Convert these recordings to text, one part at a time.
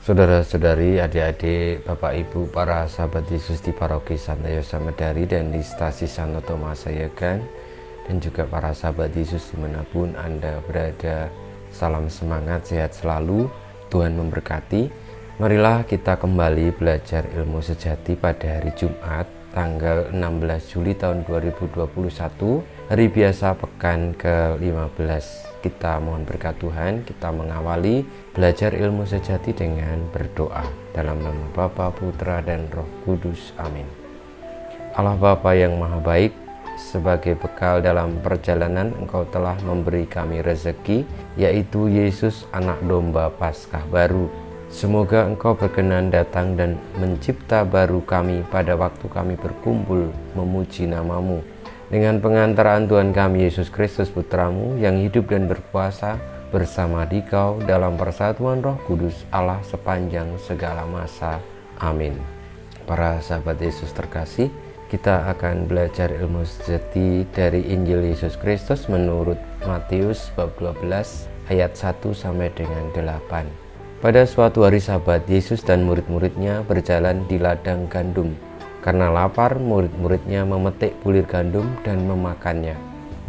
Saudara-saudari, adik-adik, Bapak Ibu, para sahabat Yesus di Paroki Santa Yosa Medari dan di stasi Santo Tomas Sayegan, dan juga para sahabat Yesus dimanapun Anda berada, salam semangat, sehat selalu, Tuhan memberkati. Marilah kita kembali belajar ilmu sejati pada hari Jumat tanggal 16 Juli tahun 2021, hari biasa pekan ke-15. Kita mohon berkat Tuhan, kita mengawali belajar ilmu sejati dengan berdoa. Dalam nama Bapa, Putra, dan Roh Kudus. Amin. Allah Bapa yang Maha Baik, sebagai bekal dalam perjalanan Engkau telah memberi kami rezeki, yaitu Yesus anak domba Paskah baru. Semoga Engkau berkenan datang dan mencipta baru kami pada waktu kami berkumpul memuji nama-Mu. Dengan pengantaran Tuhan kami Yesus Kristus Putra-Mu yang hidup dan berkuasa bersama Dikau dalam persatuan Roh Kudus Allah sepanjang segala masa. Amin. Para sahabat Yesus terkasih, kita akan belajar ilmu sejati dari Injil Yesus Kristus menurut Matius bab 12 ayat 1 sampai dengan 8. Pada suatu hari Sabat, Yesus dan murid-muridnya berjalan di ladang gandum. Karena lapar, murid-muridnya memetik bulir gandum dan memakannya.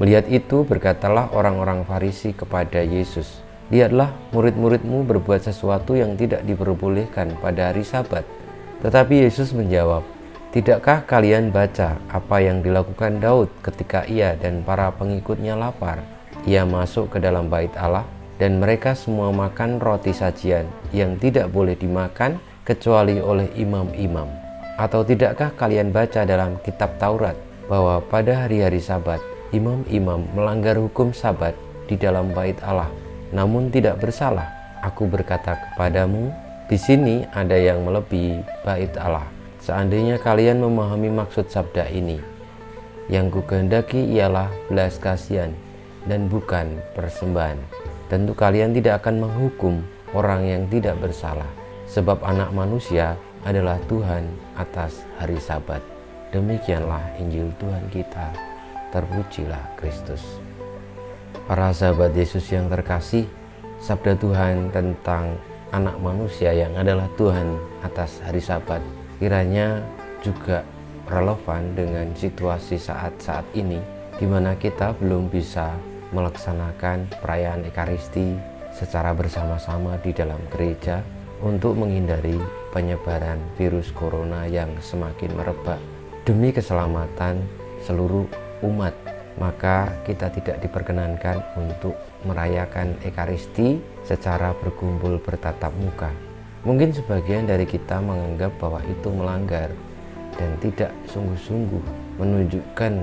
Melihat itu, berkatalah orang-orang Farisi kepada Yesus, "Lihatlah, murid-muridmu berbuat sesuatu yang tidak diperbolehkan pada hari Sabat." Tetapi Yesus menjawab, "Tidakkah kalian baca apa yang dilakukan Daud ketika ia dan para pengikutnya lapar? Ia masuk ke dalam bait Allah, dan mereka semua makan roti sajian yang tidak boleh dimakan kecuali oleh imam-imam. Atau tidakkah kalian baca dalam kitab Taurat bahwa pada hari-hari Sabat imam-imam melanggar hukum Sabat di dalam bait Allah, namun tidak bersalah? Aku berkata kepadamu, di sini ada yang melebihi bait Allah. Seandainya kalian memahami maksud sabda ini, yang kukehendaki ialah belas kasihan dan bukan persembahan, tentu kalian tidak akan menghukum orang yang tidak bersalah, sebab Anak Manusia adalah Tuhan atas hari Sabat." Demikianlah Injil Tuhan kita. Terpujilah Kristus. Para sahabat Yesus yang terkasih, sabda Tuhan tentang Anak Manusia yang adalah Tuhan atas hari Sabat kiranya juga relevan dengan situasi saat-saat ini, di mana kita belum bisa melaksanakan perayaan Ekaristi secara bersama-sama di dalam gereja untuk menghindari penyebaran virus corona yang semakin merebak. Demi keselamatan seluruh umat, maka kita tidak diperkenankan untuk merayakan Ekaristi secara berkumpul bertatap muka. Mungkin sebagian dari kita menganggap bahwa itu melanggar dan tidak sungguh-sungguh menunjukkan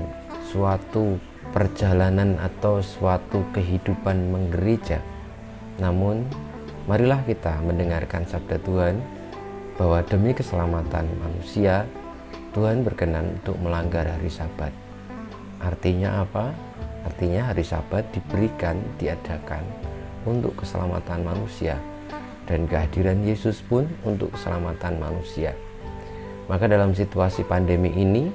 suatu perjalanan atau suatu kehidupan menggereja. Namun, marilah kita mendengarkan sabda Tuhan bahwa demi keselamatan manusia, Tuhan berkenan untuk melanggar hari Sabat. Artinya apa? Artinya hari Sabat diadakan untuk keselamatan manusia, dan kehadiran Yesus pun untuk keselamatan manusia. Maka dalam situasi pandemi ini,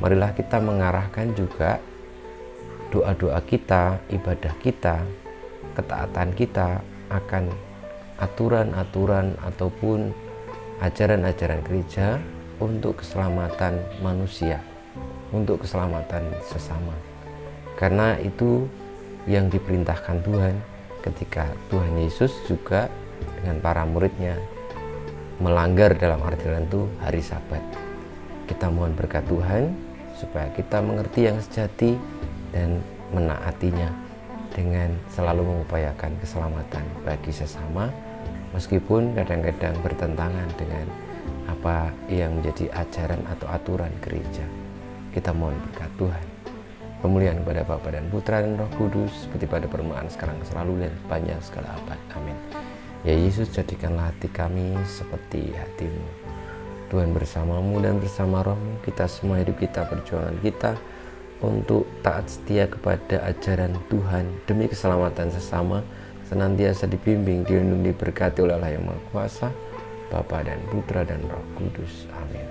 marilah kita mengarahkan juga doa-doa kita, ibadah kita, ketaatan kita akan aturan-aturan ataupun ajaran-ajaran gereja untuk keselamatan manusia, untuk keselamatan sesama. Karena itu yang diperintahkan Tuhan ketika Tuhan Yesus juga dengan para muridnya melanggar dalam arti tertentu hari Sabat. Kita mohon berkat Tuhan supaya kita mengerti yang sejati dan menaatinya dengan selalu mengupayakan keselamatan bagi sesama, meskipun kadang-kadang bertentangan dengan apa yang menjadi ajaran atau aturan gereja. Kita mohon berkat Tuhan. Kemuliaan kepada Bapa dan Putra dan Roh Kudus, seperti pada permulaan sekarang selalu dan sepanjang segala abad. Amin. Ya Yesus, jadikanlah hati kami seperti hati-Mu. Tuhan, bersama-Mu dan bersama Roh-Mu, kita semua hidup kita, perjuangan kita untuk taat setia kepada ajaran Tuhan demi keselamatan sesama, senantiasa dibimbing, dilindungi, diberkati oleh Allah yang Maha Kuasa, Bapa dan Putra dan Roh Kudus. Amin.